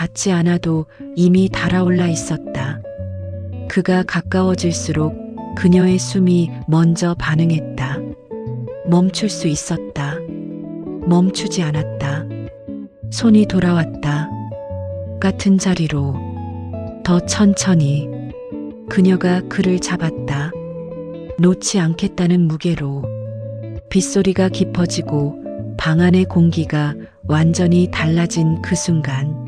닿지 않아도 이미 달아올라 있었다. 그가 가까워질수록 그녀의 숨이 먼저 반응했다. 멈출 수 있었다. 멈추지 않았다. 손이 돌아왔다. 같은 자리로 더 천천히 그녀가 그를 잡았다. 놓지 않겠다는 무게로 빗소리가 깊어지고 방 안의 공기가 완전히 달라진 그 순간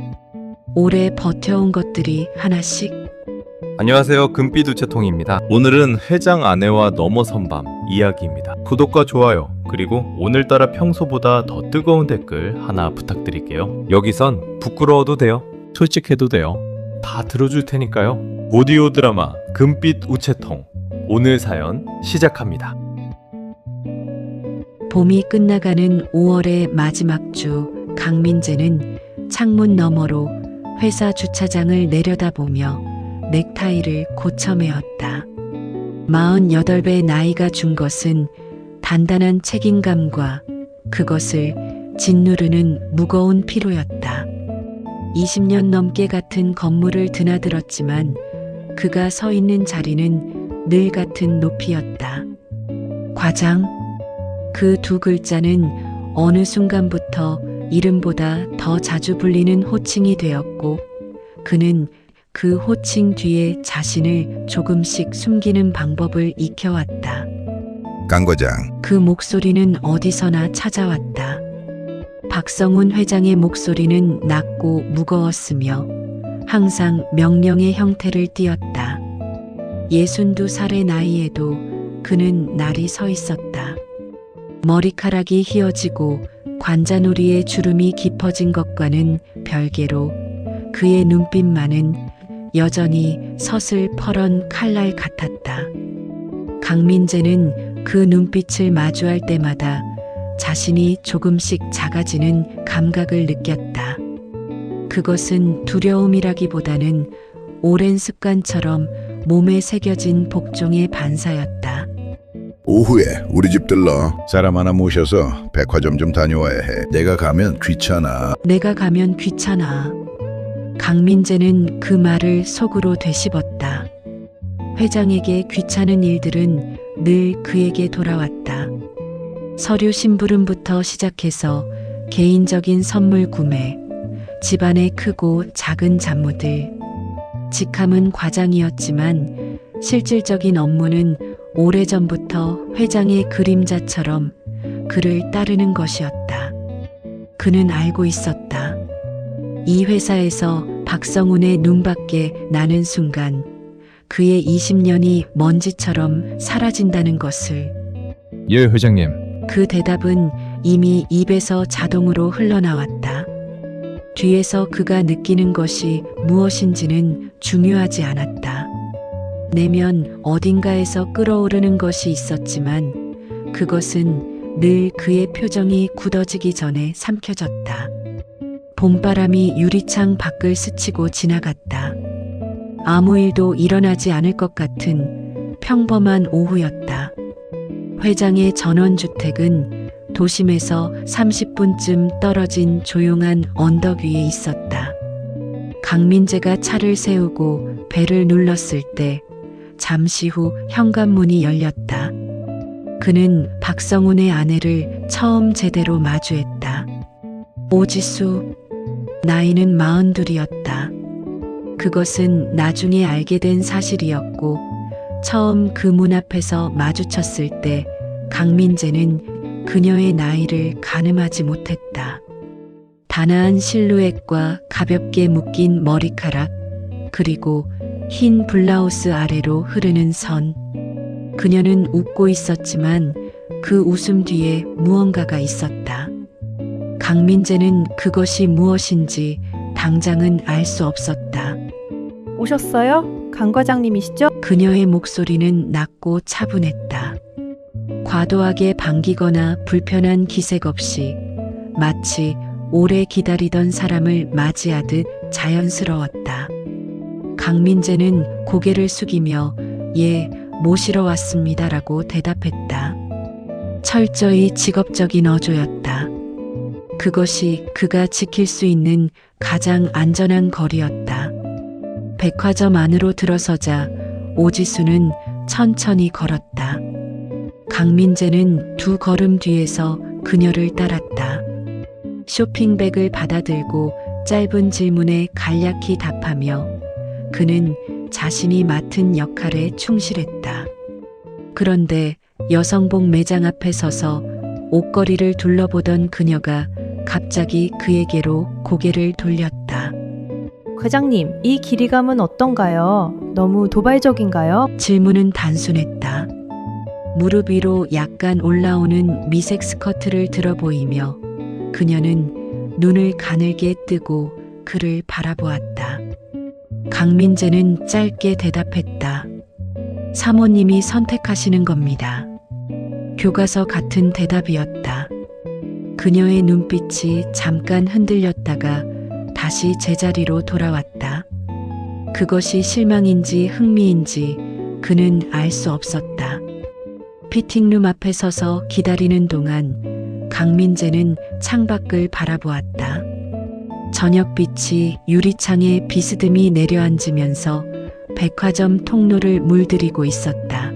오래 버텨온 것들이 하나씩 안녕하세요. 금빛 우체통입니다. 오늘은 회장 아내와 넘어선 밤 이야기입니다. 구독과 좋아요 그리고 오늘따라 평소보다 더 뜨거운 댓글 하나 부탁드릴게요. 여기선 부끄러워도 돼요. 솔직해도 돼요. 다 들어줄 테니까요. 오디오 드라마 금빛 우체통 오늘 사연 시작합니다. 봄이 끝나가는 5월의 마지막 주 강민재는 창문 너머로 회사 주차장을 내려다보며 넥타이를 고쳐 매었다. 48배 나이가 준 것은 단단한 책임감과 그것을 짓누르는 무거운 피로였다. 20년 넘게 같은 건물을 드나들었지만 그가 서 있는 자리는 늘 같은 높이였다. 과장, 그 두 글자는 어느 순간부터 이름보다 더 자주 불리는 호칭이 되었고 그는 그 호칭 뒤에 자신을 조금씩 숨기는 방법을 익혀왔다. 강 과장, 그 목소리는 어디서나 찾아왔다. 박성훈 회장의 목소리는 낮고 무거웠으며 항상 명령의 형태를 띠었다. 62살의 나이에도 그는 날이 서 있었다. 머리카락이 휘어지고 관자놀이의 주름이 깊어진 것과는 별개로 그의 눈빛만은 여전히 서슬퍼런 칼날 같았다. 강민재는 그 눈빛을 마주할 때마다 자신이 조금씩 작아지는 감각을 느꼈다. 그것은 두려움이라기보다는 오랜 습관처럼 몸에 새겨진 복종의 반사였다. 오후에 우리 집 들러. 사람 하나 모셔서 백화점 좀 다녀와야 해. 내가 가면 귀찮아. 내가 가면 귀찮아. 강민재는 그 말을 속으로 되씹었다. 회장에게 귀찮은 일들은 늘 그에게 돌아왔다. 서류 심부름부터 시작해서 개인적인 선물 구매, 집안의 크고 작은 잡무들. 직함은 과장이었지만 실질적인 업무는 오래전부터 회장의 그림자처럼 그를 따르는 것이었다. 그는 알고 있었다. 이 회사에서 박성훈의 눈밖에 나는 순간 그의 20년이 먼지처럼 사라진다는 것을. 예, 회장님. 그 대답은 이미 입에서 자동으로 흘러나왔다. 뒤에서 그가 느끼는 것이 무엇인지는 중요하지 않았다. 내면 어딘가에서 끓어오르는 것이 있었지만 그것은 늘 그의 표정이 굳어지기 전에 삼켜졌다. 봄바람이 유리창 밖을 스치고 지나갔다. 아무 일도 일어나지 않을 것 같은 평범한 오후였다. 회장의 전원주택은 도심에서 30분쯤 떨어진 조용한 언덕 위에 있었다. 강민재가 차를 세우고 벨을 눌렀을 때 잠시 후 현관문이 열렸다. 그는 박성훈의 아내를 처음 제대로 마주했다. 오지수, 나이는 42이었다. 그것은 나중에 알게 된 사실이었고 처음 그 문 앞에서 마주쳤을 때 강민재는 그녀의 나이를 가늠하지 못했다. 단아한 실루엣과 가볍게 묶인 머리카락, 그리고 흰 블라우스 아래로 흐르는 선. 그녀는 웃고 있었지만 그 웃음 뒤에 무언가가 있었다. 강민재는 그것이 무엇인지 당장은 알 수 없었다. 오셨어요? 강 과장님이시죠? 그녀의 목소리는 낮고 차분했다. 과도하게 반기거나 불편한 기색 없이 마치 오래 기다리던 사람을 맞이하듯 자연스러웠다. 강민재는 고개를 숙이며 예, 모시러 왔습니다라고 대답했다. 철저히 직업적인 어조였다. 그것이 그가 지킬 수 있는 가장 안전한 거리였다. 백화점 안으로 들어서자 오지수는 천천히 걸었다. 강민재는 두 걸음 뒤에서 그녀를 따랐다. 쇼핑백을 받아들고 짧은 질문에 간략히 답하며 그는 자신이 맡은 역할에 충실했다. 그런데 여성복 매장 앞에 서서 옷걸이를 둘러보던 그녀가 갑자기 그에게로 고개를 돌렸다. 과장님, 이 길이감은 어떤가요? 너무 도발적인가요? 질문은 단순했다. 무릎 위로 약간 올라오는 미색 스커트를 들어 보이며 그녀는 눈을 가늘게 뜨고 그를 바라보았다. 강민재는 짧게 대답했다. 사모님이 선택하시는 겁니다. 교과서 같은 대답이었다. 그녀의 눈빛이 잠깐 흔들렸다가 다시 제자리로 돌아왔다. 그것이 실망인지 흥미인지 그는 알 수 없었다. 피팅룸 앞에 서서 기다리는 동안 강민재는 창밖을 바라보았다. 저녁빛이 유리창에 비스듬히 내려앉으면서 백화점 통로를 물들이고 있었다.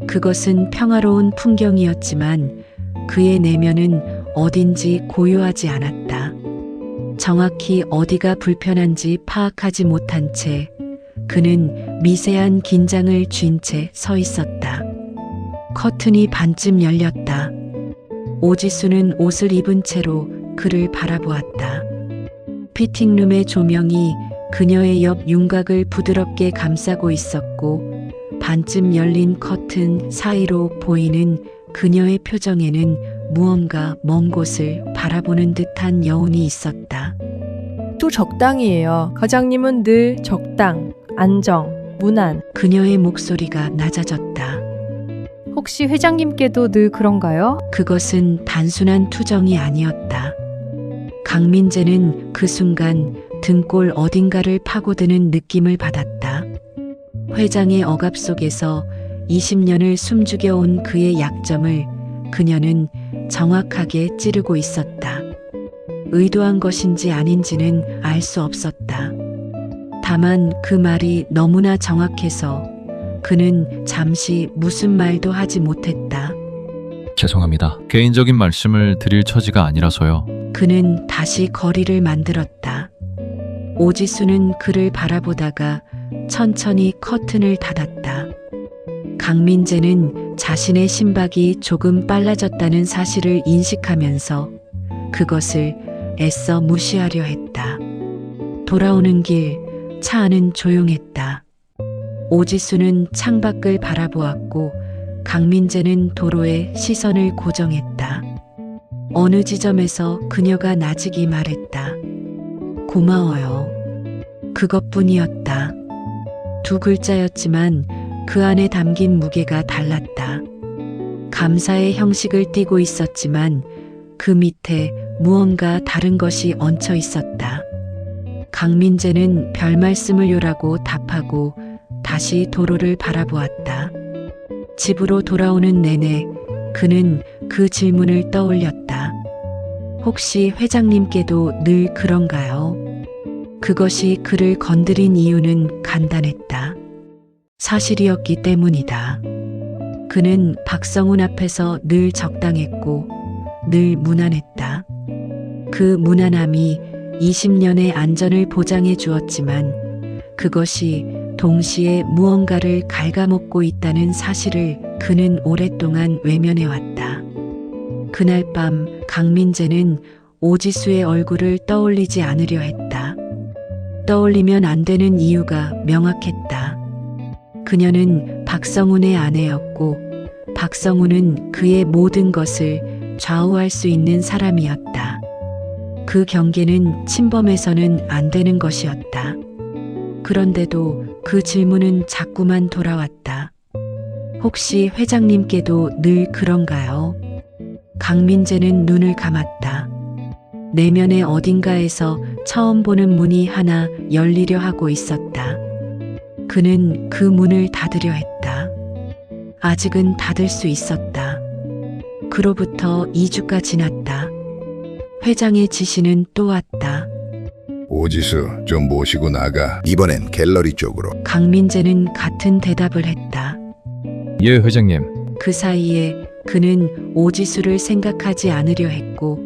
그것은 평화로운 풍경이었지만 그의 내면은 어딘지 고요하지 않았다. 정확히 어디가 불편한지 파악하지 못한 채 그는 미세한 긴장을 쥔 채 서 있었다. 커튼이 반쯤 열렸다. 오지수는 옷을 입은 채로 그를 바라보았다. 피팅룸의 조명이 그녀의 옆 윤곽을 부드럽게 감싸고 있었고 반쯤 열린 커튼 사이로 보이는 그녀의 표정에는 무언가 먼 곳을 바라보는 듯한 여운이 있었다. 또 적당이에요. 과장님은 늘 적당, 안정, 무난. 그녀의 목소리가 낮아졌다. 혹시 회장님께도 늘 그런가요? 그것은 단순한 투정이 아니었다. 강민재는 그 순간 등골 어딘가를 파고드는 느낌을 받았다. 회장의 억압 속에서 20년을 숨죽여온 그의 약점을 그녀는 정확하게 찌르고 있었다. 의도한 것인지 아닌지는 알 수 없었다. 다만 그 말이 너무나 정확해서 그는 잠시 무슨 말도 하지 못했다. 죄송합니다. 개인적인 말씀을 드릴 처지가 아니라서요. 그는 다시 거리를 만들었다. 오지수는 그를 바라보다가 천천히 커튼을 닫았다. 강민재는 자신의 심박이 조금 빨라졌다는 사실을 인식하면서 그것을 애써 무시하려 했다. 돌아오는 길, 차 안은 조용했다. 오지수는 창밖을 바라보았고 강민재는 도로에 시선을 고정했다. 어느 지점에서 그녀가 나직이 말했다. 고마워요. 그것뿐이었다. 두 글자였지만 그 안에 담긴 무게가 달랐다. 감사의 형식을 띠고 있었지만 그 밑에 무언가 다른 것이 얹혀 있었다. 강민재는 별 말씀을 요라고 답하고 다시 도로를 바라보았다. 집으로 돌아오는 내내 그는 그 질문을 떠올렸다. 혹시 회장님께도 늘 그런가요? 그것이 그를 건드린 이유는 간단했다. 사실이었기 때문이다. 그는 박성훈 앞에서 늘 적당했고 늘 무난했다. 그 무난함이 20년의 안전을 보장해 주었지만 그것이 동시에 무언가를 갉아먹고 있다는 사실을 그는 오랫동안 외면해왔다. 그날 밤 강민재는 오지수의 얼굴을 떠올리지 않으려 했다. 떠올리면 안 되는 이유가 명확했다. 그녀는 박성훈의 아내였고 박성훈은 그의 모든 것을 좌우할 수 있는 사람이었다. 그 경계는 침범해서는 안 되는 것이었다. 그런데도 그 질문은 자꾸만 돌아왔다. 혹시 회장님께도 늘 그런가요? 강민재는 눈을 감았다. 내면의 어딘가에서 처음 보는 문이 하나 열리려 하고 있었다. 그는 그 문을 닫으려 했다. 아직은 닫을 수 있었다. 그로부터 2주가 지났다. 회장의 지시는 또 왔다. 오지수 좀 모시고 나가. 이번엔 갤러리 쪽으로. 강민재는 같은 대답을 했다. 예, 회장님. 그 사이에 그는 오지수를 생각하지 않으려 했고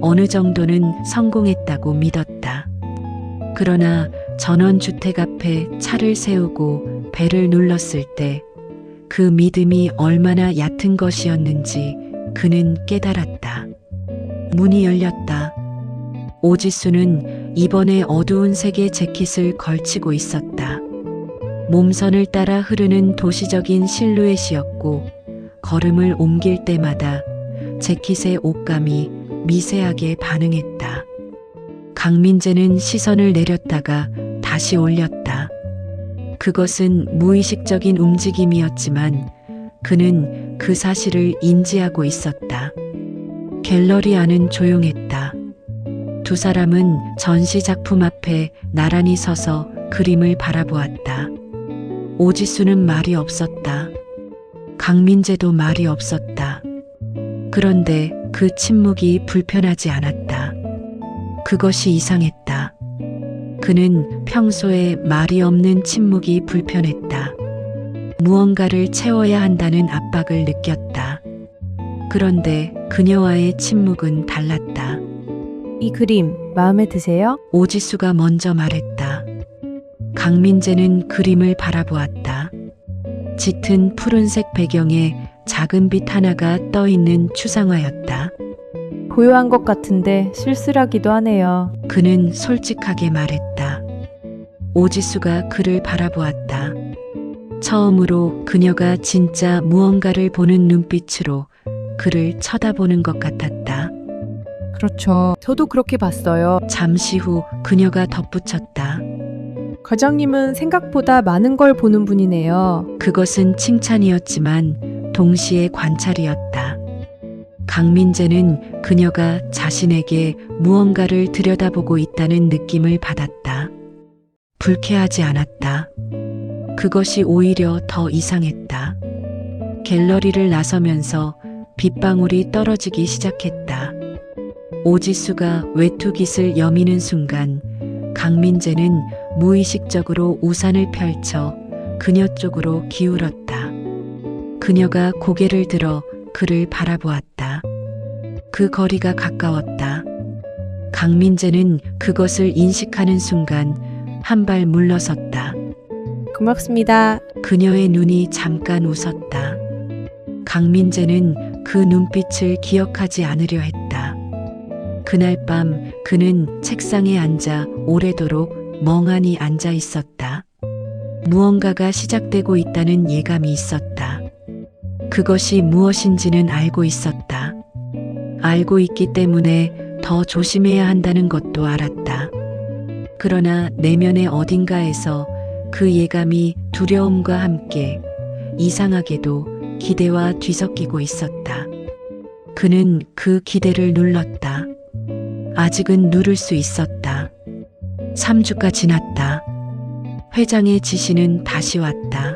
어느 정도는 성공했다고 믿었다. 그러나 전원주택 앞에 차를 세우고 벨을 눌렀을 때 그 믿음이 얼마나 얕은 것이었는지 그는 깨달았다. 문이 열렸다. 오지수는 이번에 어두운 색의 재킷을 걸치고 있었다. 몸선을 따라 흐르는 도시적인 실루엣이었고 걸음을 옮길 때마다 재킷의 옷감이 미세하게 반응했다. 강민재는 시선을 내렸다가 다시 올렸다. 그것은 무의식적인 움직임이었지만 그는 그 사실을 인지하고 있었다. 갤러리 안은 조용했다. 두 사람은 전시 작품 앞에 나란히 서서 그림을 바라보았다. 오지수는 말이 없었다. 강민재도 말이 없었다. 그런데 그 침묵이 불편하지 않았다. 그것이 이상했다. 그는 평소에 말이 없는 침묵이 불편했다. 무언가를 채워야 한다는 압박을 느꼈다. 그런데 그녀와의 침묵은 달랐다. 이 그림 마음에 드세요? 오지수가 먼저 말했다. 강민재는 그림을 바라보았다. 짙은 푸른색 배경에 작은 빛 하나가 떠 있는 추상화였다. 고요한 것 같은데 쓸쓸하기도 하네요. 그는 솔직하게 말했다. 오지수가 그를 바라보았다. 처음으로 그녀가 진짜 무언가를 보는 눈빛으로 그를 쳐다보는 것 같았다. 그렇죠. 저도 그렇게 봤어요. 잠시 후 그녀가 덧붙였다. 과장님은 생각보다 많은 걸 보는 분이네요. 그것은 칭찬이었지만 동시에 관찰이었다. 강민재는 그녀가 자신에게 무언가를 들여다보고 있다는 느낌을 받았다. 불쾌하지 않았다. 그것이 오히려 더 이상했다. 갤러리를 나서면서 빗방울이 떨어지기 시작했다. 오지수가 외투깃을 여미는 순간 강민재는 무의식적으로 우산을 펼쳐 그녀 쪽으로 기울었다. 그녀가 고개를 들어 그를 바라보았다. 그 거리가 가까웠다. 강민재는 그것을 인식하는 순간 한 발 물러섰다. 고맙습니다. 그녀의 눈이 잠깐 웃었다. 강민재는 그 눈빛을 기억하지 않으려 했다. 그날 밤 그는 책상에 앉아 오래도록 멍하니 앉아 있었다. 무언가가 시작되고 있다는 예감이 있었다. 그것이 무엇인지는 알고 있었다. 알고 있기 때문에 더 조심해야 한다는 것도 알았다. 그러나 내면의 어딘가에서 그 예감이 두려움과 함께 이상하게도 기대와 뒤섞이고 있었다. 그는 그 기대를 눌렀다. 아직은 누를 수 있었다. 3주가 지났다. 회장의 지시는 다시 왔다.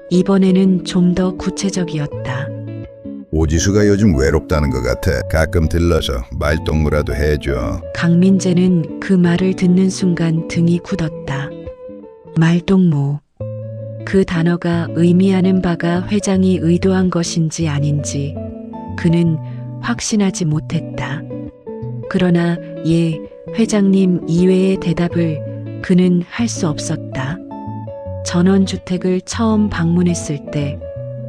이번에는 좀 더 구체적이었다. 오지수가 요즘 외롭다는 것 같아. 가끔 들러서 말동무라도 해줘. 강민재는 그 말을 듣는 순간 등이 굳었다. 말동무. 그 단어가 의미하는 바가 회장이 의도한 것인지 아닌지 그는 확신하지 못했다. 그러나 예, 회장님 이외의 대답을 그는 할 수 없었다. 전원주택을 처음 방문했을 때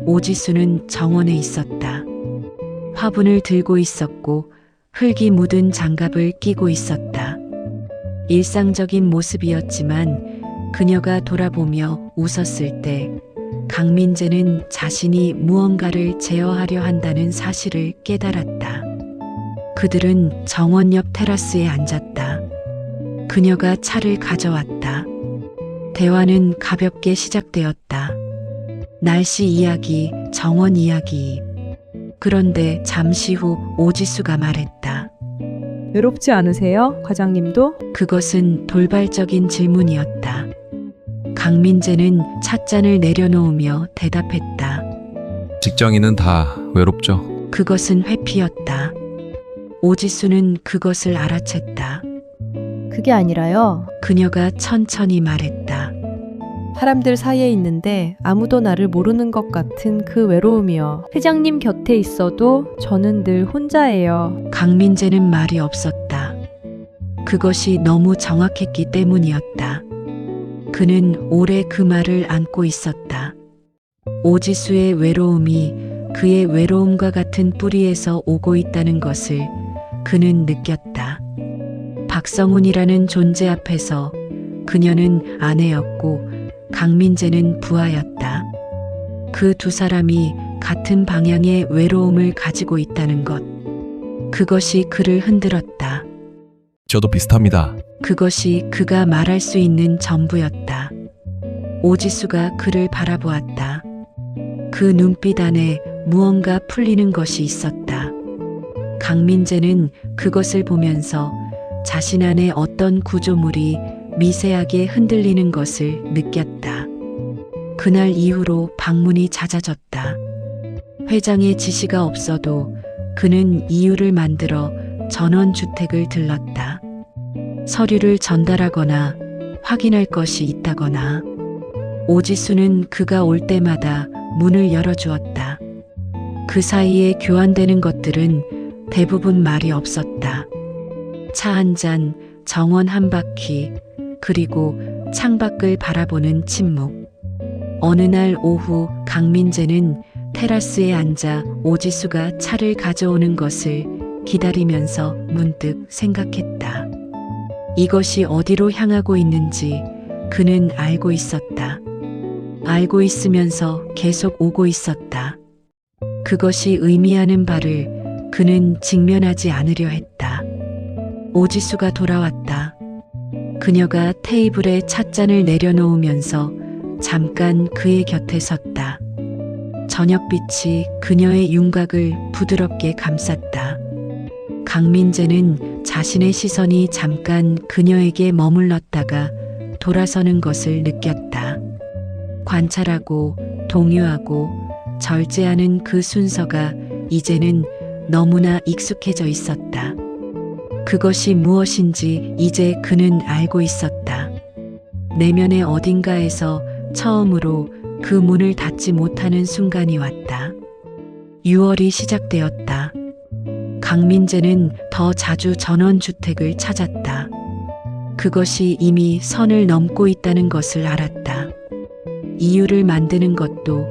오지수는 정원에 있었다. 화분을 들고 있었고 흙이 묻은 장갑을 끼고 있었다. 일상적인 모습이었지만 그녀가 돌아보며 웃었을 때 강민재는 자신이 무언가를 제어하려 한다는 사실을 깨달았다. 그들은 정원 옆 테라스에 앉았다. 그녀가 차를 가져왔다. 대화는 가볍게 시작되었다. 날씨 이야기, 정원 이야기. 그런데 잠시 후 오지수가 말했다. 외롭지 않으세요? 과장님도? 그것은 돌발적인 질문이었다. 강민재는 찻잔을 내려놓으며 대답했다. 직장인은 다 외롭죠. 그것은 회피였다. 오지수는 그것을 알아챘다. 그게 아니라요. 그녀가 천천히 말했다. 사람들 사이에 있는데 아무도 나를 모르는 것 같은 그 외로움이요. 회장님 곁에 있어도 저는 늘 혼자예요. 강민재는 말이 없었다. 그것이 너무 정확했기 때문이었다. 그는 오래 그 말을 안고 있었다. 오지수의 외로움이 그의 외로움과 같은 뿌리에서 오고 있다는 것을 그는 느꼈다. 박성훈이라는 존재 앞에서 그녀는 아내였고 강민재는 부하였다. 그 두 사람이 같은 방향의 외로움을 가지고 있다는 것. 그것이 그를 흔들었다. 저도 비슷합니다. 그것이 그가 말할 수 있는 전부였다. 오지수가 그를 바라보았다. 그 눈빛 안에 무언가 풀리는 것이 있었다. 강민재는 그것을 보면서 자신 안에 어떤 구조물이 미세하게 흔들리는 것을 느꼈다. 그날 이후로 방문이 잦아졌다. 회장의 지시가 없어도 그는 이유를 만들어 전원주택을 들렀다. 서류를 전달하거나 확인할 것이 있다거나. 오지수는 그가 올 때마다 문을 열어주었다. 그 사이에 교환되는 것들은 대부분 말이 없었다. 차 한 잔, 정원 한 바퀴, 그리고 창밖을 바라보는 침묵. 어느 날 오후 강민재는 테라스에 앉아 오지수가 차를 가져오는 것을 기다리면서 문득 생각했다. 이것이 어디로 향하고 있는지 그는 알고 있었다. 알고 있으면서 계속 오고 있었다. 그것이 의미하는 바를 그는 직면하지 않으려 했다. 오지수가 돌아왔다. 그녀가 테이블에 찻잔을 내려놓으면서 잠깐 그의 곁에 섰다. 저녁빛이 그녀의 윤곽을 부드럽게 감쌌다. 강민재는 자신의 시선이 잠깐 그녀에게 머물렀다가 돌아서는 것을 느꼈다. 관찰하고 동요하고 절제하는 그 순서가 이제는 너무나 익숙해져 있었다. 그것이 무엇인지 이제 그는 알고 있었다. 내면의 어딘가에서 처음으로 그 문을 닫지 못하는 순간이 왔다. 6월이 시작되었다. 강민재는 더 자주 전원주택을 찾았다. 그것이 이미 선을 넘고 있다는 것을 알았다. 이유를 만드는 것도,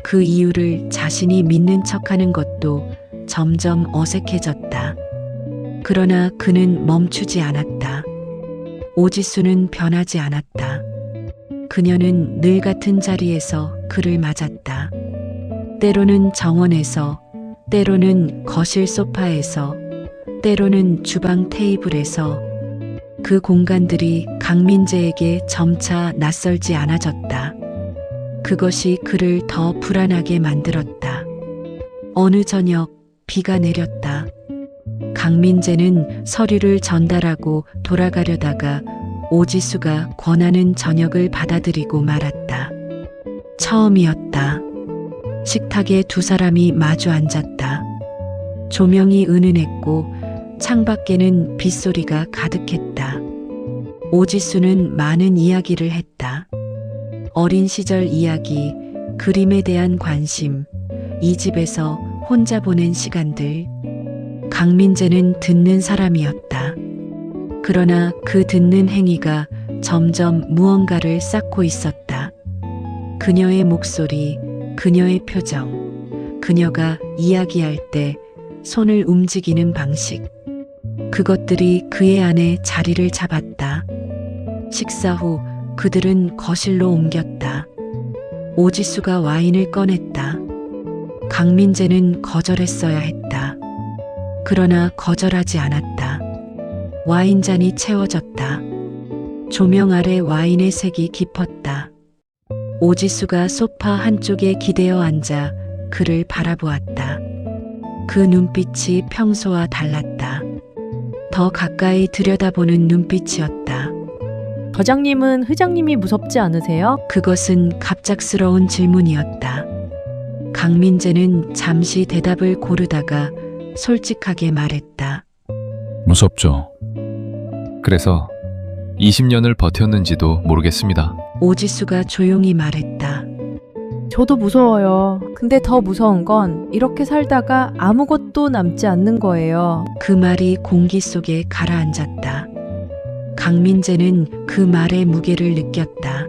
그 이유를 자신이 믿는 척하는 것도 점점 어색해졌다. 그러나 그는 멈추지 않았다. 오지수는 변하지 않았다. 그녀는 늘 같은 자리에서 그를 맞았다. 때로는 정원에서, 때로는 거실 소파에서, 때로는 주방 테이블에서. 그 공간들이 강민재에게 점차 낯설지 않아졌다. 그것이 그를 더 불안하게 만들었다. 어느 저녁 비가 내렸다. 강민재는 서류를 전달하고 돌아가려다가 오지수가 권하는 저녁을 받아들이고 말았다. 처음이었다. 식탁에 두 사람이 마주 앉았다. 조명이 은은했고 창밖에는 빗소리가 가득했다. 오지수는 많은 이야기를 했다. 어린 시절 이야기, 그림에 대한 관심, 이 집에서 혼자 보낸 시간들. 강민재는 듣는 사람이었다. 그러나 그 듣는 행위가 점점 무언가를 쌓고 있었다. 그녀의 목소리, 그녀의 표정, 그녀가 이야기할 때 손을 움직이는 방식. 그것들이 그의 안에 자리를 잡았다. 식사 후 그들은 거실로 옮겼다. 오지수가 와인을 꺼냈다. 강민재는 거절했어야 했다. 그러나 거절하지 않았다. 와인잔이 채워졌다. 조명 아래 와인의 색이 깊었다. 오지수가 소파 한쪽에 기대어 앉아 그를 바라보았다. 그 눈빛이 평소와 달랐다. 더 가까이 들여다보는 눈빛이었다. 저장님은 회장님이 무섭지 않으세요? 그것은 갑작스러운 질문이었다. 강민재는 잠시 대답을 고르다가 솔직하게 말했다. 무섭죠. 그래서 20년을 버텼는지도 모르겠습니다. 오지수가 조용히 말했다. 저도 무서워요. 근데 더 무서운 건 이렇게 살다가 아무것도 남지 않는 거예요. 그 말이 공기 속에 가라앉았다. 강민재는 그 말의 무게를 느꼈다.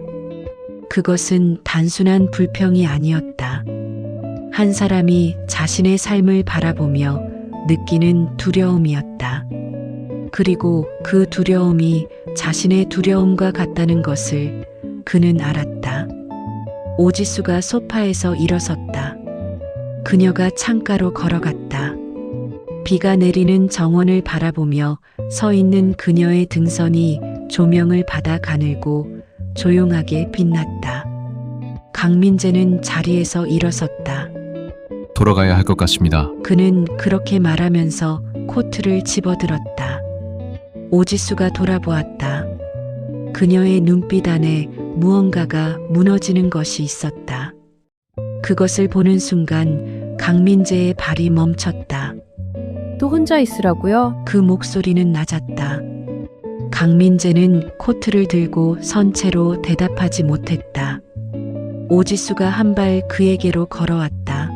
그것은 단순한 불평이 아니었다. 한 사람이 자신의 삶을 바라보며 느끼는 두려움이었다. 그리고 그 두려움이 자신의 두려움과 같다는 것을 그는 알았다. 오지수가 소파에서 일어섰다. 그녀가 창가로 걸어갔다. 비가 내리는 정원을 바라보며 서 있는 그녀의 등선이 조명을 받아 가늘고 조용하게 빛났다. 강민재는 자리에서 일어섰다. 돌아가야 할 것 같습니다. 그는 그렇게 말하면서 코트를 집어들었다. 오지수가 돌아보았다. 그녀의 눈빛 안에 무언가가 무너지는 것이 있었다. 그것을 보는 순간 강민재의 발이 멈췄다. 또 혼자 있으라고요? 그 목소리는 낮았다. 강민재는 코트를 들고 선 채로 대답하지 못했다. 오지수가 한 발 그에게로 걸어왔다.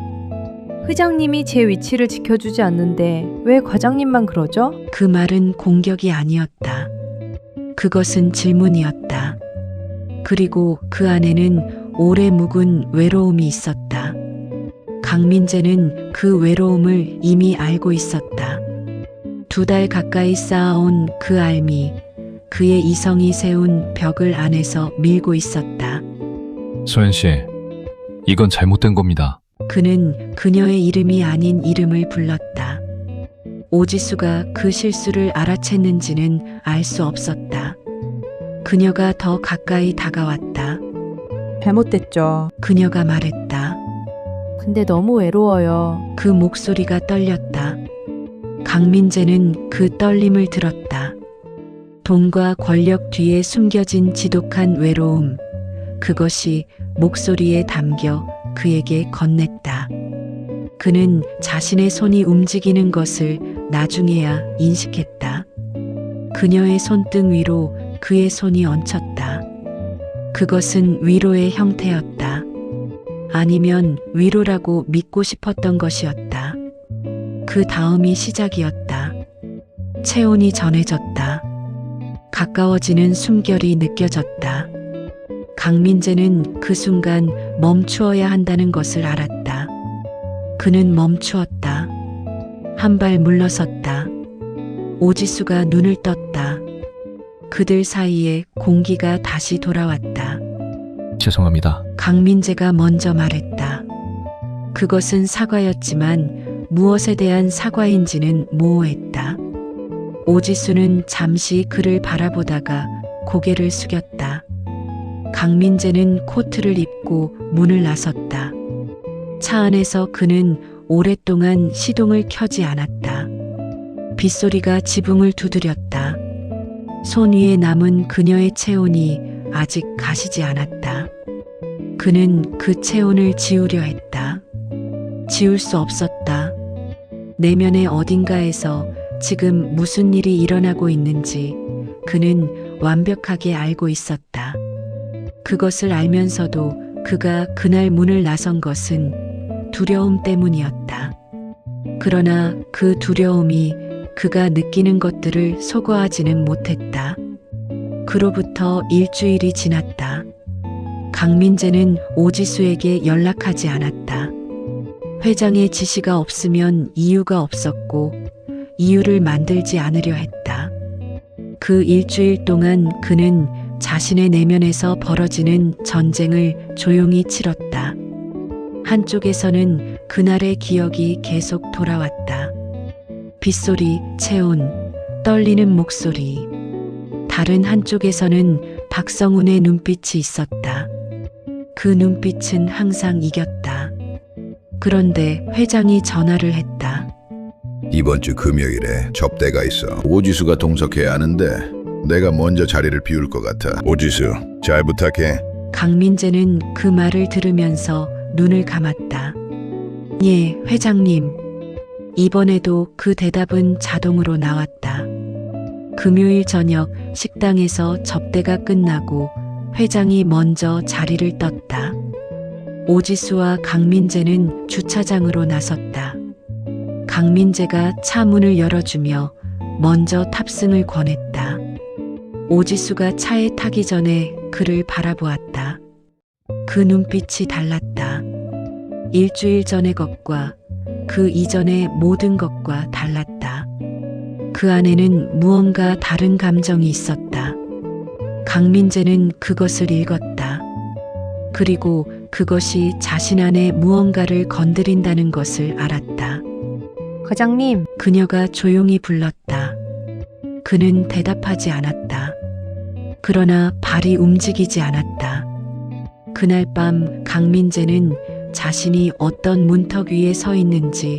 회장님이 제 위치를 지켜주지 않는데 왜 과장님만 그러죠? 그 말은 공격이 아니었다. 그것은 질문이었다. 그리고 그 안에는 오래 묵은 외로움이 있었다. 강민재는 그 외로움을 이미 알고 있었다. 2달 가까이 쌓아온 그 알미, 그의 이성이 세운 벽을 안에서 밀고 있었다. 소연 씨, 이건 잘못된 겁니다. 그는 그녀의 이름이 아닌 이름을 불렀다. 오지수가 그 실수를 알아챘는지는 알 수 없었다. 그녀가 더 가까이 다가왔다. 잘못됐죠. 그녀가 말했다. 근데 너무 외로워요. 그 목소리가 떨렸다. 강민재는 그 떨림을 들었다. 돈과 권력 뒤에 숨겨진 지독한 외로움. 그것이 목소리에 담겨 그에게 건넸다. 그는 자신의 손이 움직이는 것을 나중에야 인식했다. 그녀의 손등 위로 그의 손이 얹혔다. 그것은 위로의 형태였다. 아니면 위로라고 믿고 싶었던 것이었다. 그 다음이 시작이었다. 체온이 전해졌다. 가까워지는 숨결이 느껴졌다. 강민재는 그 순간 멈추어야 한다는 것을 알았다. 그는 멈추었다. 한 발 물러섰다. 오지수가 눈을 떴다. 그들 사이에 공기가 다시 돌아왔다. 죄송합니다. 강민재가 먼저 말했다. 그것은 사과였지만 무엇에 대한 사과인지는 모호했다. 오지수는 잠시 그를 바라보다가 고개를 숙였다. 강민재는 코트를 입고 문을 나섰다. 차 안에서 그는 오랫동안 시동을 켜지 않았다. 빗소리가 지붕을 두드렸다. 손 위에 남은 그녀의 체온이 아직 가시지 않았다. 그는 그 체온을 지우려 했다. 지울 수 없었다. 내면의 어딘가에서 지금 무슨 일이 일어나고 있는지 그는 완벽하게 알고 있었다. 그것을 알면서도 그가 그날 문을 나선 것은 두려움 때문이었다. 그러나 그 두려움이 그가 느끼는 것들을 소거하지는 못했다. 그로부터 일주일이 지났다. 강민재는 오지수에게 연락하지 않았다. 회장의 지시가 없으면 이유가 없었고 이유를 만들지 않으려 했다. 그 일주일 동안 그는 자신의 내면에서 벌어지는 전쟁을 조용히 치렀다. 한쪽에서는 그날의 기억이 계속 돌아왔다. 빗소리, 체온, 떨리는 목소리. 다른 한쪽에서는 박성훈의 눈빛이 있었다. 그 눈빛은 항상 이겼다. 그런데 회장이 전화를 했다. 이번 주 금요일에 접대가 있어. 오지수가 동석해야 하는데 내가 먼저 자리를 비울 것 같아. 오지수, 잘 부탁해. 강민재는 그 말을 들으면서 눈을 감았다. 예, 회장님. 이번에도 그 대답은 자동으로 나왔다. 금요일 저녁 식당에서 접대가 끝나고 회장이 먼저 자리를 떴다. 오지수와 강민재는 주차장으로 나섰다. 강민재가 차 문을 열어주며 먼저 탑승을 권했다. 오지수가 차에 타기 전에 그를 바라보았다. 그 눈빛이 달랐다. 일주일 전의 것과 그 이전의 모든 것과 달랐다. 그 안에는 무언가 다른 감정이 있었다. 강민재는 그것을 읽었다. 그리고 그것이 자신 안에 무언가를 건드린다는 것을 알았다. 과장님, 그녀가 조용히 불렀다. 그는 대답하지 않았다. 그러나 발이 움직이지 않았다. 그날 밤 강민재는 자신이 어떤 문턱 위에 서 있는지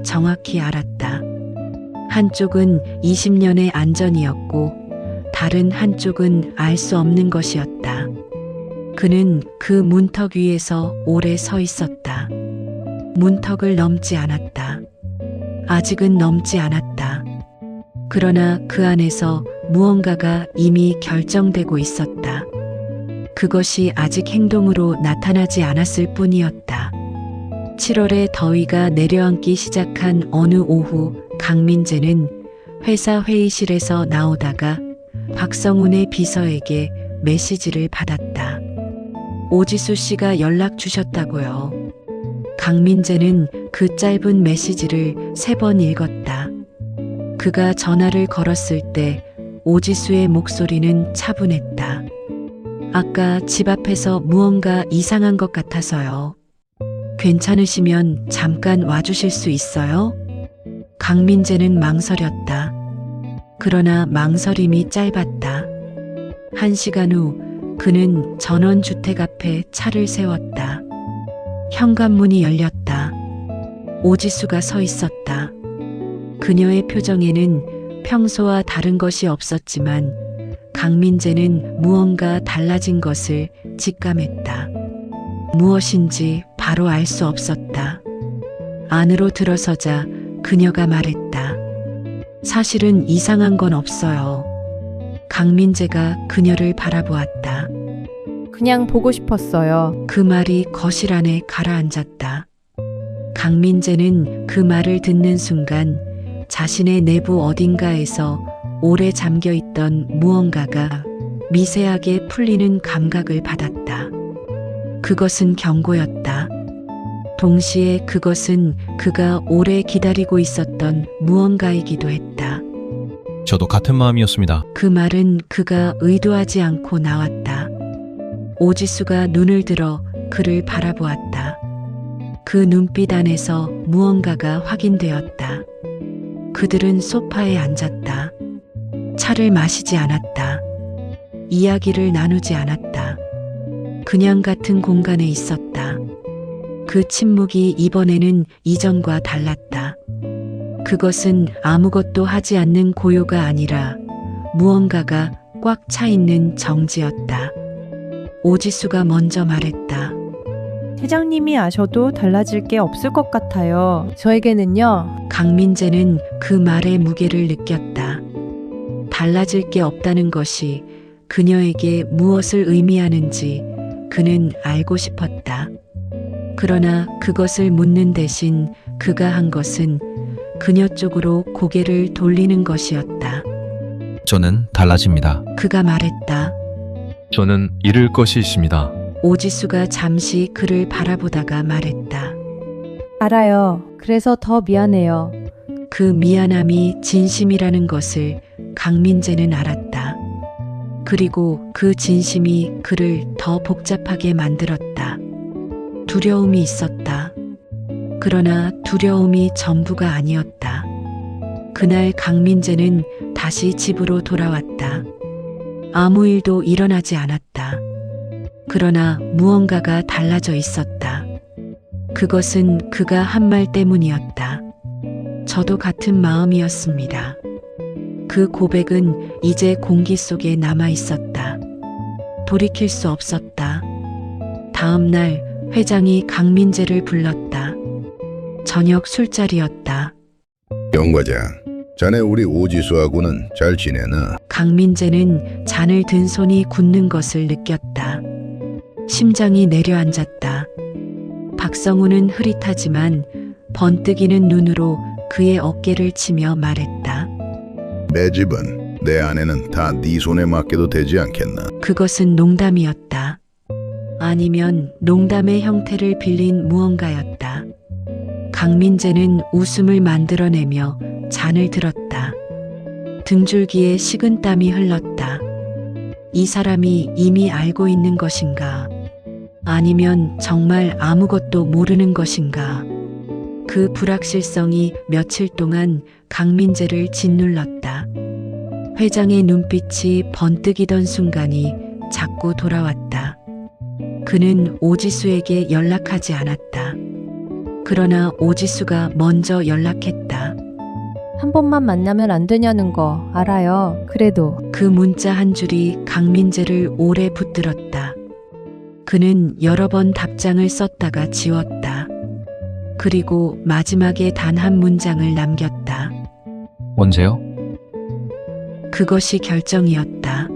정확히 알았다. 한쪽은 20년의 안전이었고 다른 한쪽은 알 수 없는 것이었다. 그는 그 문턱 위에서 오래 서 있었다. 문턱을 넘지 않았다. 아직은 넘지 않았다. 그러나 그 안에서 무언가가 이미 결정되고 있었다. 그것이 아직 행동으로 나타나지 않았을 뿐이었다. 7월의 더위가 내려앉기 시작한 어느 오후 강민재는 회사 회의실에서 나오다가 박성훈의 비서에게 메시지를 받았다. 오지수 씨가 연락 주셨다고요. 강민재는 그 짧은 메시지를 3번 읽었다. 그가 전화를 걸었을 때 오지수의 목소리는 차분했다. 아까 집 앞에서 무언가 이상한 것 같아서요. 괜찮으시면 잠깐 와주실 수 있어요? 강민재는 망설였다. 그러나 망설임이 짧았다. 1시간 후 그는 전원주택 앞에 차를 세웠다. 현관문이 열렸다. 오지수가 서 있었다. 그녀의 표정에는 평소와 다른 것이 없었지만 강민재는 무언가 달라진 것을 직감했다. 무엇인지 바로 알 수 없었다. 안으로 들어서자 그녀가 말했다. 사실은 이상한 건 없어요. 강민재가 그녀를 바라보았다. 그냥 보고 싶었어요. 그 말이 거실 안에 가라앉았다. 강민재는 그 말을 듣는 순간 자신의 내부 어딘가에서 오래 잠겨있던 무언가가 미세하게 풀리는 감각을 받았다. 그것은 경고였다. 동시에 그것은 그가 오래 기다리고 있었던 무언가이기도 했다. 저도 같은 마음이었습니다. 그 말은 그가 의도하지 않고 나왔다. 오지수가 눈을 들어 그를 바라보았다. 그 눈빛 안에서 무언가가 확인되었다. 그들은 소파에 앉았다. 차를 마시지 않았다. 이야기를 나누지 않았다. 그냥 같은 공간에 있었다. 그 침묵이 이번에는 이전과 달랐다. 그것은 아무것도 하지 않는 고요가 아니라 무언가가 꽉 차 있는 정지였다. 오지수가 먼저 말했다. 회장님이 아셔도 달라질 게 없을 것 같아요. 저에게는요. 강민재는 그 말의 무게를 느꼈다. 달라질 게 없다는 것이 그녀에게 무엇을 의미하는지 그는 알고 싶었다. 그러나 그것을 묻는 대신 그가 한 것은 그녀 쪽으로 고개를 돌리는 것이었다. 저는 달라집니다. 그가 말했다. 저는 잃을 것이 있습니다. 오지수가 잠시 그를 바라보다가 말했다. 알아요. 그래서 더 미안해요. 그 미안함이 진심이라는 것을 강민재는 알았다. 그리고 그 진심이 그를 더 복잡하게 만들었다. 두려움이 있었다. 그러나 두려움이 전부가 아니었다. 그날 강민재는 다시 집으로 돌아왔다. 아무 일도 일어나지 않았다. 그러나 무언가가 달라져 있었다. 그것은 그가 한 말 때문이었다. 저도 같은 마음이었습니다. 그 고백은 이제 공기 속에 남아 있었다. 돌이킬 수 없었다. 다음 날 회장이 강민재를 불렀다. 저녁 술자리였다. 영 과장, 자네 우리 오지수하고는 잘 지내나? 강민재는 잔을 든 손이 굳는 것을 느꼈다. 심장이 내려앉았다. 박성우는 흐릿하지만 번뜩이는 눈으로 그의 어깨를 치며 말했다. 내 집은, 내 아내는 다 네 손에 맡겨도 되지 않겠나? 그것은 농담이었다. 아니면 농담의 형태를 빌린 무언가였다. 강민재는 웃음을 만들어내며 잔을 들었다. 등줄기에 식은땀이 흘렀다. 이 사람이 이미 알고 있는 것인가? 아니면 정말 아무것도 모르는 것인가? 그 불확실성이 며칠 동안 강민재를 짓눌렀다. 회장의 눈빛이 번뜩이던 순간이 자꾸 돌아왔다. 그는 오지수에게 연락하지 않았다. 그러나 오지수가 먼저 연락했다. 한 번만 만나면 안 되냐는 거 알아요. 그래도 그 문자 한 줄이 강민재를 오래 붙들었다. 그는 여러 번 답장을 썼다가 지웠다. 그리고 마지막에 단 한 문장을 남겼다. 언제요? 그것이 결정이었다.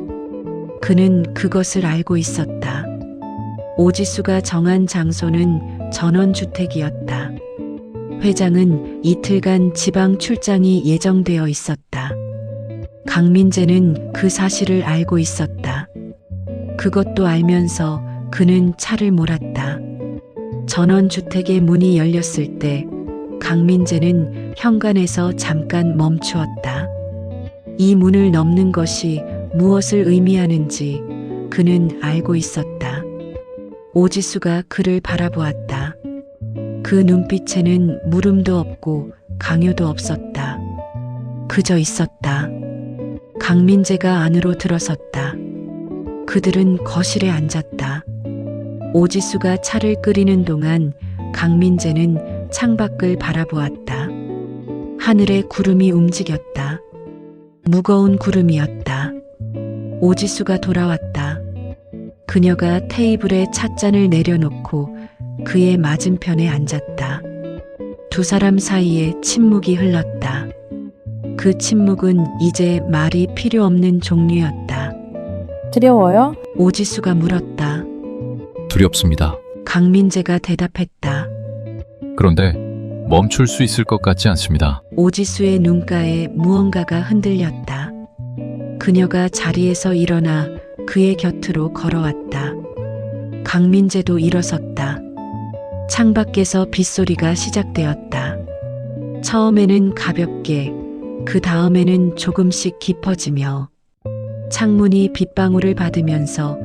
그는 그것을 알고 있었다. 오지수가 정한 장소는 전원주택이었다. 회장은 이틀간 지방 출장이 예정되어 있었다. 강민재는 그 사실을 알고 있었다. 그것도 알면서 그는 차를 몰았다. 전원주택의 문이 열렸을 때 강민재는 현관에서 잠깐 멈추었다. 이 문을 넘는 것이 무엇을 의미하는지 그는 알고 있었다. 오지수가 그를 바라보았다. 그 눈빛에는 물음도 없고 강요도 없었다. 그저 있었다. 강민재가 안으로 들어섰다. 그들은 거실에 앉았다. 오지수가 차를 끓이는 동안 강민재는 창밖을 바라보았다. 하늘에 구름이 움직였다. 무거운 구름이었다. 오지수가 돌아왔다. 그녀가 테이블에 찻잔을 내려놓고 그의 맞은편에 앉았다. 두 사람 사이에 침묵이 흘렀다. 그 침묵은 이제 말이 필요 없는 종류였다. 두려워요? 오지수가 물었다. 두렵습니다. 강민재가 대답했다. 그런데 멈출 수 있을 것 같지 않습니다. 오지수의 눈가에 무언가가 흔들렸다. 그녀가 자리에서 일어나 그의 곁으로 걸어왔다. 강민재도 일어섰다. 창밖에서 빗소리가 시작되었다. 처음에는 가볍게, 그 다음에는 조금씩 깊어지며 창문이 빗방울을 받으면서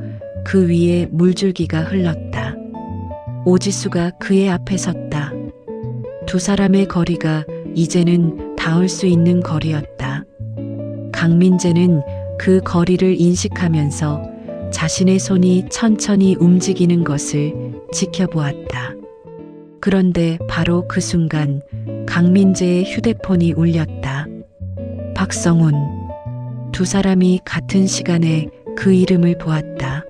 그 위에 물줄기가 흘렀다. 오지수가 그의 앞에 섰다. 두 사람의 거리가 이제는 닿을 수 있는 거리였다. 강민재는 그 거리를 인식하면서 자신의 손이 천천히 움직이는 것을 지켜보았다. 그런데 바로 그 순간 강민재의 휴대폰이 울렸다. 박성훈. 두 사람이 같은 시간에 그 이름을 보았다.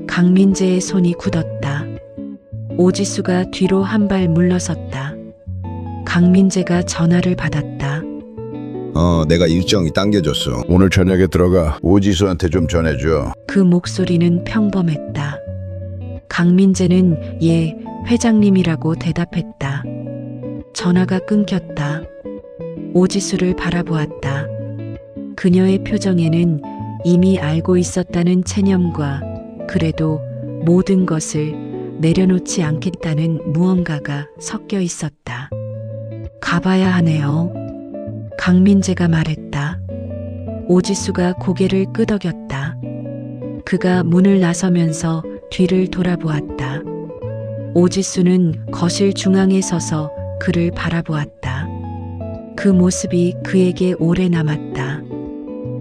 강민재의 손이 굳었다. 오지수가 뒤로 한 발 물러섰다. 강민재가 전화를 받았다. 내가 일정이 당겨졌어. 오늘 저녁에 들어가 오지수한테 좀 전해줘. 그 목소리는 평범했다. 강민재는 예, 회장님이라고 대답했다. 전화가 끊겼다. 오지수를 바라보았다. 그녀의 표정에는 이미 알고 있었다는 체념과 그래도 모든 것을 내려놓지 않겠다는 무언가가 섞여 있었다. 가봐야 하네요. 강민재가 말했다. 오지수가 고개를 끄덕였다. 그가 문을 나서면서 뒤를 돌아보았다. 오지수는 거실 중앙에 서서 그를 바라보았다. 그 모습이 그에게 오래 남았다.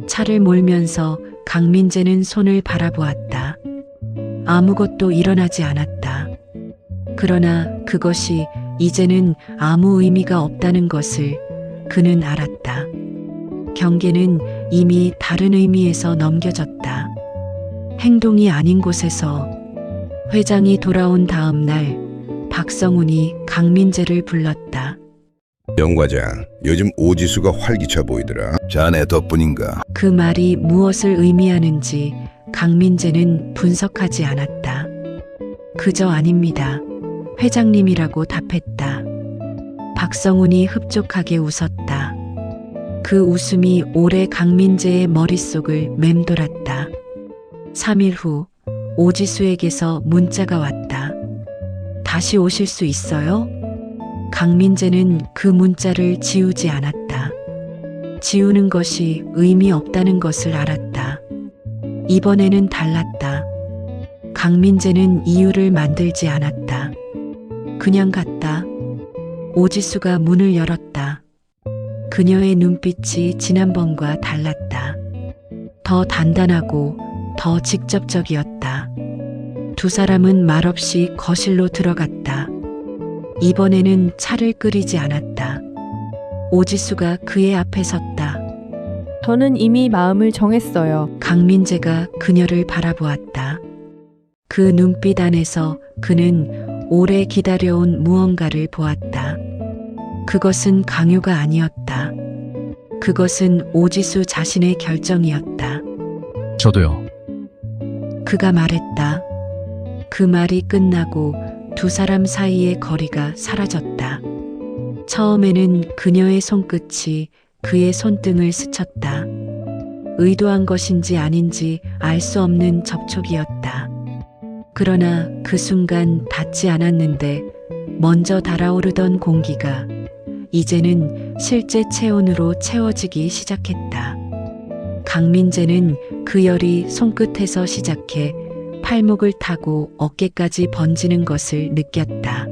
차를 몰면서 강민재는 손을 바라보았다. 아무것도 일어나지 않았다. 그러나 그것이 이제는 아무 의미가 없다는 것을 그는 알았다. 경계는 이미 다른 의미에서 넘겨졌다. 행동이 아닌 곳에서. 회장이 돌아온 다음 날 박성훈이 강민재를 불렀다. 영 과장, 요즘 오지수가 활기차 보이더라. 자네 덕분인가? 그 말이 무엇을 의미하는지 강민재는 분석하지 않았다. 그저 아닙니다. 회장님이라고 답했다. 박성훈이 흡족하게 웃었다. 그 웃음이 오래 강민재의 머릿속을 맴돌았다. 3일 후 오지수에게서 문자가 왔다. 다시 오실 수 있어요? 강민재는 그 문자를 지우지 않았다. 지우는 것이 의미 없다는 것을 알았다. 이번에는 달랐다. 강민재는 이유를 만들지 않았다. 그냥 갔다. 오지수가 문을 열었다. 그녀의 눈빛이 지난번과 달랐다. 더 단단하고 더 직접적이었다. 두 사람은 말없이 거실로 들어갔다. 이번에는 차를 끓이지 않았다. 오지수가 그의 앞에 섰다. 저는 이미 마음을 정했어요. 강민재가 그녀를 바라보았다. 그 눈빛 안에서 그는 오래 기다려온 무언가를 보았다. 그것은 강요가 아니었다. 그것은 오지수 자신의 결정이었다. 저도요. 그가 말했다. 그 말이 끝나고 두 사람 사이의 거리가 사라졌다. 처음에는 그녀의 손끝이 그의 손등을 스쳤다. 의도한 것인지 아닌지 알 수 없는 접촉이었다. 그러나 그 순간 닿지 않았는데 먼저 달아오르던 공기가 이제는 실제 체온으로 채워지기 시작했다. 강민재는 그 열이 손끝에서 시작해 팔목을 타고 어깨까지 번지는 것을 느꼈다.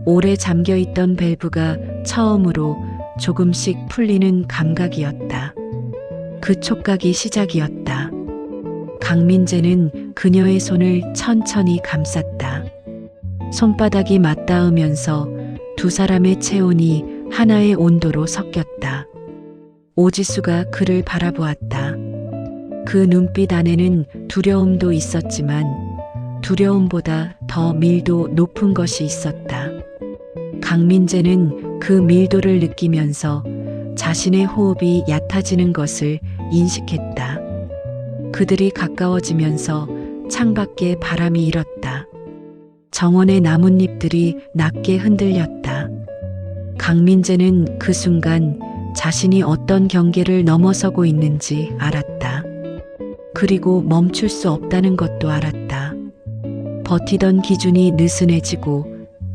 오래 잠겨있던 밸브가 처음으로 조금씩 풀리는 감각이었다. 그 촉각이 시작이었다. 강민재는 그녀의 손을 천천히 감쌌다. 손바닥이 맞닿으면서 두 사람의 체온이 하나의 온도로 섞였다. 오지수가 그를 바라보았다. 그 눈빛 안에는 두려움도 있었지만 두려움보다 더 밀도 높은 것이 있었다. 강민재는 그 밀도를 느끼면서 자신의 호흡이 얕아지는 것을 인식했다. 그들이 가까워지면서 창밖에 바람이 일었다. 정원의 나뭇잎들이 낮게 흔들렸다. 강민재는 그 순간 자신이 어떤 경계를 넘어서고 있는지 알았다. 그리고 멈출 수 없다는 것도 알았다. 버티던 기준이 느슨해지고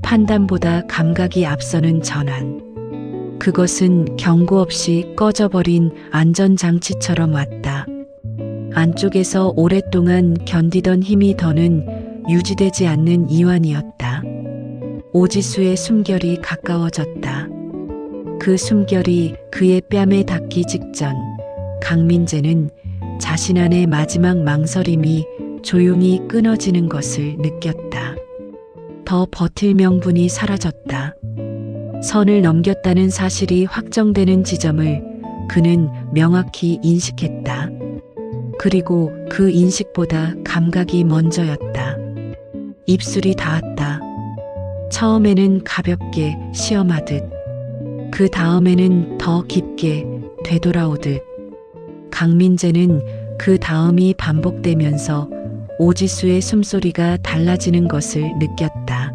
판단보다 감각이 앞서는 전환. 그것은 경고 없이 꺼져버린 안전장치처럼 왔다. 안쪽에서 오랫동안 견디던 힘이 더는 유지되지 않는 이완이었다. 오지수의 숨결이 가까워졌다. 그 숨결이 그의 뺨에 닿기 직전 강민재는 자신 안의 마지막 망설임이 조용히 끊어지는 것을 느꼈다. 더 버틸 명분이 사라졌다. 선을 넘겼다는 사실이 확정되는 지점을 그는 명확히 인식했다. 그리고 그 인식보다 감각이 먼저였다. 입술이 닿았다. 처음에는 가볍게 시험하듯, 그 다음에는 더 깊게 되돌아오듯. 강민재는 그 다음이 반복되면서 오지수의 숨소리가 달라지는 것을 느꼈다.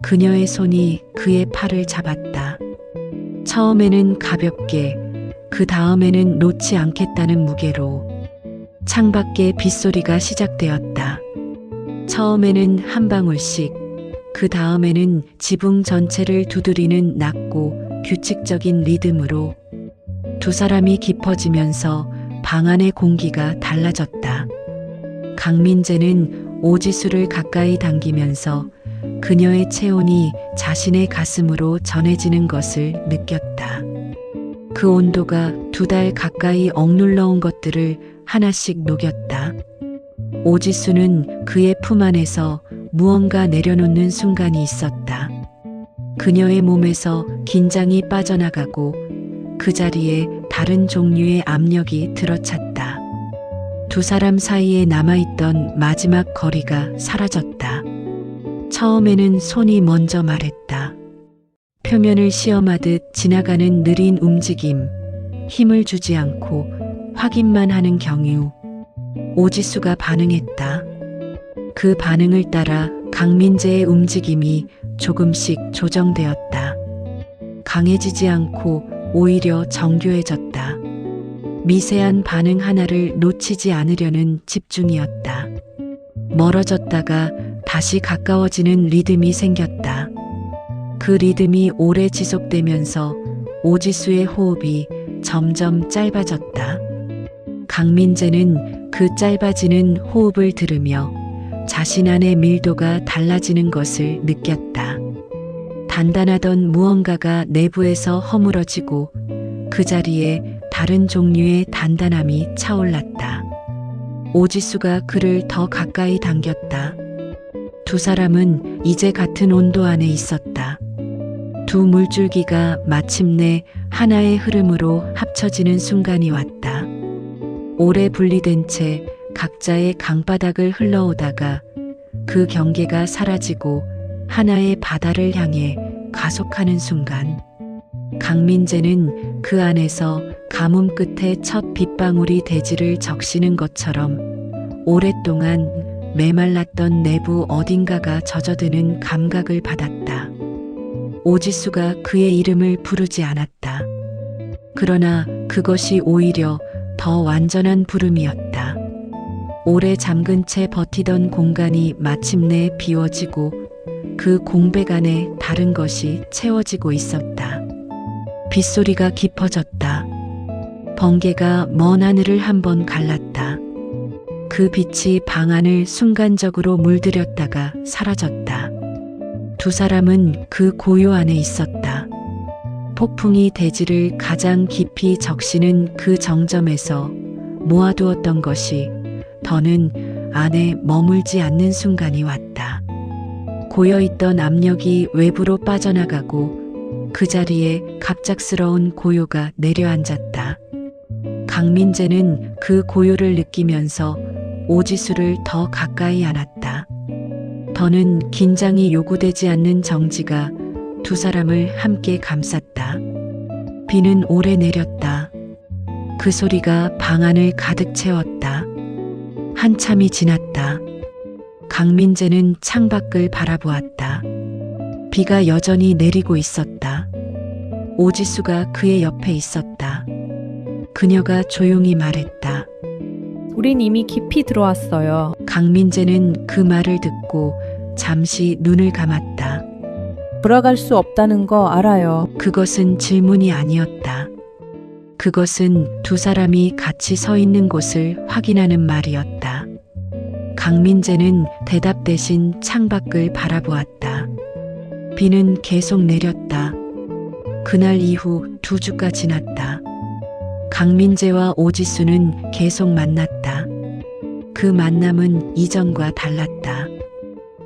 그녀의 손이 그의 팔을 잡았다. 처음에는 가볍게, 그 다음에는 놓지 않겠다는 무게로. 창밖에 빗소리가 시작되었다. 처음에는 한 방울씩, 그 다음에는 지붕 전체를 두드리는 낮고 규칙적인 리듬으로. 두 사람이 깊어지면서 방 안의 공기가 달라졌다. 강민재는 오지수를 가까이 당기면서 그녀의 체온이 자신의 가슴으로 전해지는 것을 느꼈다. 그 온도가 2달 가까이 억눌러온 것들을 하나씩 녹였다. 오지수는 그의 품 안에서 무언가 내려놓는 순간이 있었다. 그녀의 몸에서 긴장이 빠져나가고 그 자리에 다른 종류의 압력이 들어찼다. 두 사람 사이에 남아있던 마지막 거리가 사라졌다. 처음에는 손이 먼저 말했다. 표면을 시험하듯 지나가는 느린 움직임, 힘을 주지 않고 확인만 하는 경유. 오지수가 반응했다. 그 반응을 따라 강민재의 움직임이 조금씩 조정되었다. 강해지지 않고 오히려 정교해졌다. 미세한 반응 하나를 놓치지 않으려는 집중이었다. 멀어졌다가 다시 가까워지는 리듬이 생겼다. 그 리듬이 오래 지속되면서 오지수의 호흡이 점점 짧아졌다. 강민재는 그 짧아지는 호흡을 들으며 자신 안의 밀도가 달라지는 것을 느꼈다. 단단하던 무언가가 내부에서 허물어지고 그 자리에 다른 종류의 단단함이 차올랐다. 오지수가 그를 더 가까이 당겼다. 두 사람은 이제 같은 온도 안에 있었다. 두 물줄기가 마침내 하나의 흐름으로 합쳐지는 순간이 왔다. 오래 분리된 채 각자의 강바닥을 흘러오다가 그 경계가 사라지고 하나의 바다를 향해 가속하는 순간, 강민재는 그 안에서 가뭄 끝에 첫 빗방울이 대지를 적시는 것처럼 오랫동안 메말랐던 내부 어딘가가 젖어드는 감각을 받았다. 오지수가 그의 이름을 부르지 않았다. 그러나 그것이 오히려 더 완전한 부름이었다. 오래 잠근 채 버티던 공간이 마침내 비워지고 그 공백 안에 다른 것이 채워지고 있었다. 빗소리가 깊어졌다. 번개가 먼 하늘을 한번 갈랐다. 그 빛이 방 안을 순간적으로 물들였다가 사라졌다. 두 사람은 그 고요 안에 있었다. 폭풍이 대지를 가장 깊이 적시는 그 정점에서 모아두었던 것이 더는 안에 머물지 않는 순간이 왔다. 고여있던 압력이 외부로 빠져나가고 그 자리에 갑작스러운 고요가 내려앉았다. 강민재는 그 고요를 느끼면서 오지수를 더 가까이 안았다. 더는 긴장이 요구되지 않는 정지가 두 사람을 함께 감쌌다. 비는 오래 내렸다. 그 소리가 방 안을 가득 채웠다. 한참이 지났다. 강민재는 창밖을 바라보았다. 비가 여전히 내리고 있었다. 오지수가 그의 옆에 있었다. 그녀가 조용히 말했다. 우린 이미 깊이 들어왔어요. 강민재는 그 말을 듣고 잠시 눈을 감았다. 돌아갈 수 없다는 거 알아요. 그것은 질문이 아니었다. 그것은 두 사람이 같이 서 있는 곳을 확인하는 말이었다. 강민재는 대답 대신 창밖을 바라보았다. 비는 계속 내렸다. 그날 이후 2주가 지났다. 강민재와 오지수는 계속 만났다. 그 만남은 이전과 달랐다.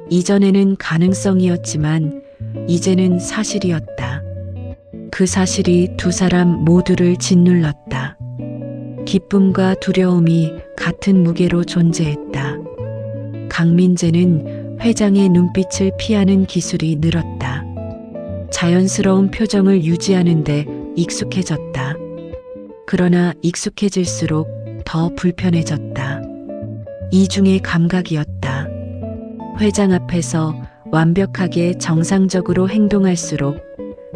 이전에는 가능성이었지만 이제는 사실이었다. 그 사실이 두 사람 모두를 짓눌렀다. 기쁨과 두려움이 같은 무게로 존재했다. 강민재는 회장의 눈빛을 피하는 기술이 늘었다. 자연스러운 표정을 유지하는데 익숙해졌다. 그러나 익숙해질수록 더 불편해졌다. 이중의 감각이었다. 회장 앞에서 완벽하게 정상적으로 행동할수록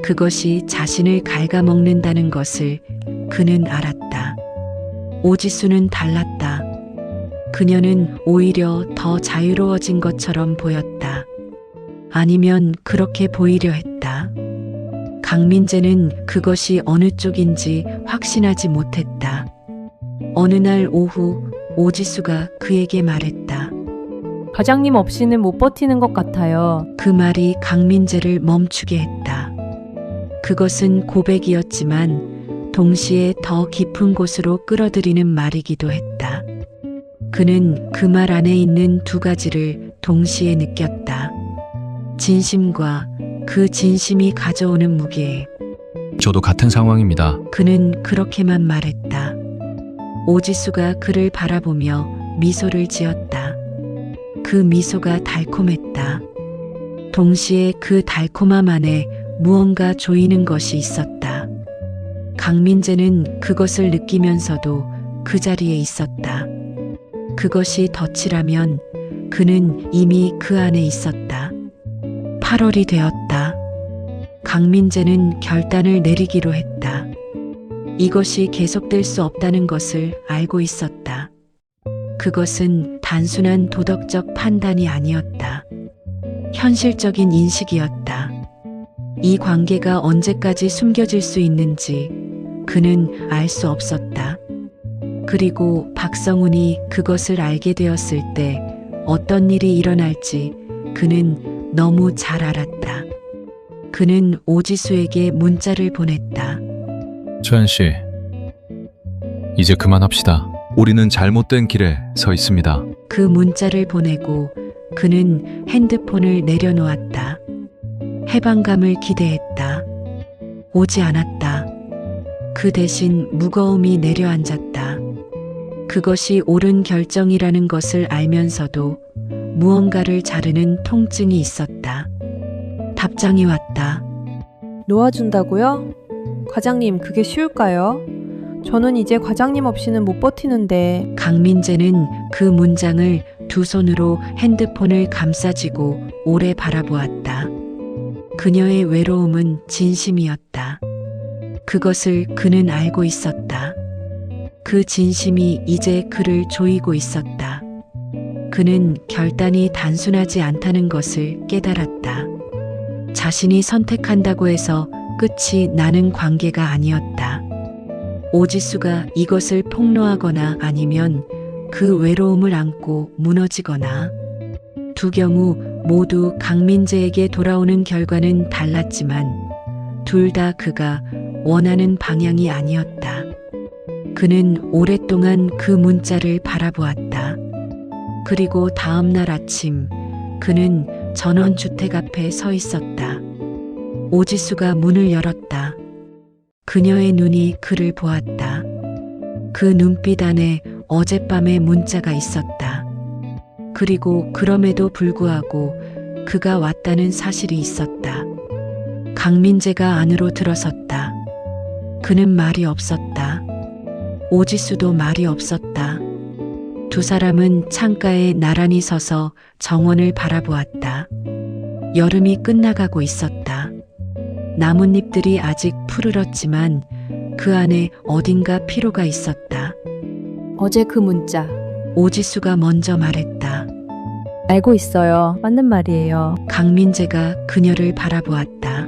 그것이 자신을 갉아먹는다는 것을 그는 알았다. 오지수는 달랐다. 그녀는 오히려 더 자유로워진 것처럼 보였다. 아니면 그렇게 보이려 했다. 강민재는 그것이 어느 쪽인지 확신하지 못했다. 어느 날 오후 오지수가 그에게 말했다. 과장님 없이는 못 버티는 것 같아요. 그 말이 강민재를 멈추게 했다. 그것은 고백이었지만 동시에 더 깊은 곳으로 끌어들이는 말이기도 했다. 그는 그 말 안에 있는 두 가지를 동시에 느꼈다. 진심과 그 진심이 가져오는 무게. 저도 같은 상황입니다. 그는 그렇게만 말했다. 오지수가 그를 바라보며 미소를 지었다. 그 미소가 달콤했다. 동시에 그 달콤함 안에 무언가 조이는 것이 있었다. 강민재는 그것을 느끼면서도 그 자리에 있었다. 그것이 덫이라면 그는 이미 그 안에 있었다. 8월이 되었다. 강민재는 결단을 내리기로 했다. 이것이 계속될 수 없다는 것을 알고 있었다. 그것은 단순한 도덕적 판단이 아니었다. 현실적인 인식이었다. 이 관계가 언제까지 숨겨질 수 있는지 그는 알 수 없었다. 그리고 박성훈이 그것을 알게 되었을 때 어떤 일이 일어날지 그는 너무 잘 알았다. 그는 오지수에게 문자를 보냈다. 최한 씨, 이제 그만합시다. 우리는 잘못된 길에 서 있습니다. 그 문자를 보내고 그는 핸드폰을 내려놓았다. 해방감을 기대했다. 오지 않았다. 그 대신 무거움이 내려앉았다. 그것이 옳은 결정이라는 것을 알면서도 무언가를 자르는 통증이 있었다. 답장이 왔다. 놓아준다고요? 과장님, 그게 쉬울까요? 저는 이제 과장님 없이는 못 버티는데. 강민재는 그 문장을 두 손으로 핸드폰을 감싸쥐고 오래 바라보았다. 그녀의 외로움은 진심이었다. 그것을 그는 알고 있었다. 그 진심이 이제 그를 조이고 있었다. 그는 결단이 단순하지 않다는 것을 깨달았다. 자신이 선택한다고 해서 끝이 나는 관계가 아니었다. 오지수가 이것을 폭로하거나 아니면 그 외로움을 안고 무너지거나, 두 경우 모두 강민재에게 돌아오는 결과는 달랐지만 둘 다 그가 원하는 방향이 아니었다. 그는 오랫동안 그 문자를 바라보았다. 그리고 다음 날 아침 그는 전원주택 앞에 서 있었다. 오지수가 문을 열었다. 그녀의 눈이 그를 보았다. 그 눈빛 안에 어젯밤의 문자가 있었다. 그리고 그럼에도 불구하고 그가 왔다는 사실이 있었다. 강민재가 안으로 들어섰다. 그는 말이 없었다. 오지수도 말이 없었다. 두 사람은 창가에 나란히 서서 정원을 바라보았다. 여름이 끝나가고 있었다. 나뭇잎들이 아직 푸르렀지만 그 안에 어딘가 피로가 있었다. 어제 그 문자. 오지수가 먼저 말했다. 알고 있어요. 맞는 말이에요. 강민재가 그녀를 바라보았다.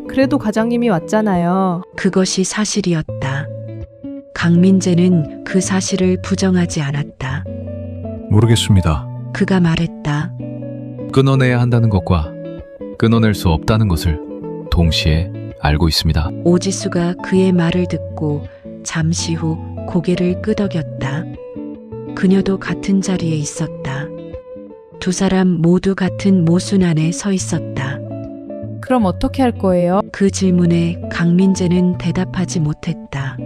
그래도 과장님이 왔잖아요. 그것이 사실이었다. 강민재는 그 사실을 부정하지 않았다. 모르겠습니다. 그가 말했다. 끊어내야 한다는 것과 끊어낼 수 없다는 것을 동시에 알고 있습니다. 오지수가 그의 말을 듣고 잠시 후 고개를 끄덕였다. 그녀도 같은 자리에 있었다. 두 사람 모두 같은 모순 안에 서 있었다. 그럼 어떻게 할 거예요? 그 질문에 강민재는 대답하지 못했다.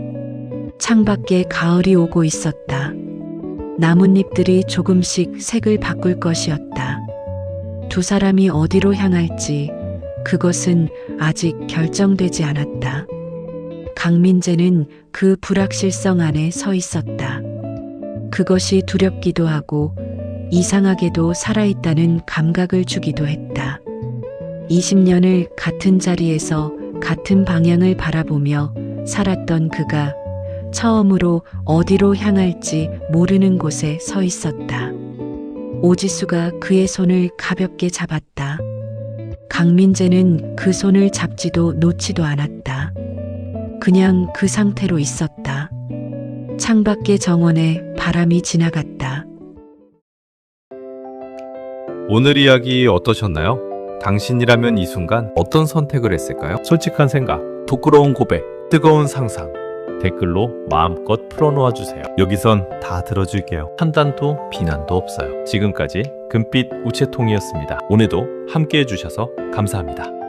창밖에 가을이 오고 있었다. 나뭇잎들이 조금씩 색을 바꿀 것이었다. 두 사람이 어디로 향할지 그것은 아직 결정되지 않았다. 강민재는 그 불확실성 안에 서 있었다. 그것이 두렵기도 하고 이상하게도 살아있다는 감각을 주기도 했다. 20년을 같은 자리에서 같은 방향을 바라보며 살았던 그가 처음으로 어디로 향할지 모르는 곳에 서 있었다. 오지수가 그의 손을 가볍게 잡았다. 강민재는 그 손을 잡지도 놓지도 않았다. 그냥 그 상태로 있었다. 창밖의 정원에 바람이 지나갔다. 오늘 이야기 어떠셨나요? 당신이라면 이 순간 어떤 선택을 했을까요? 솔직한 생각, 부끄러운 고백, 뜨거운 상상, 댓글로 마음껏 풀어놓아 주세요. 여기선 다 들어줄게요. 판단도 비난도 없어요. 지금까지 금빛 우체통이었습니다. 오늘도 함께 해주셔서 감사합니다.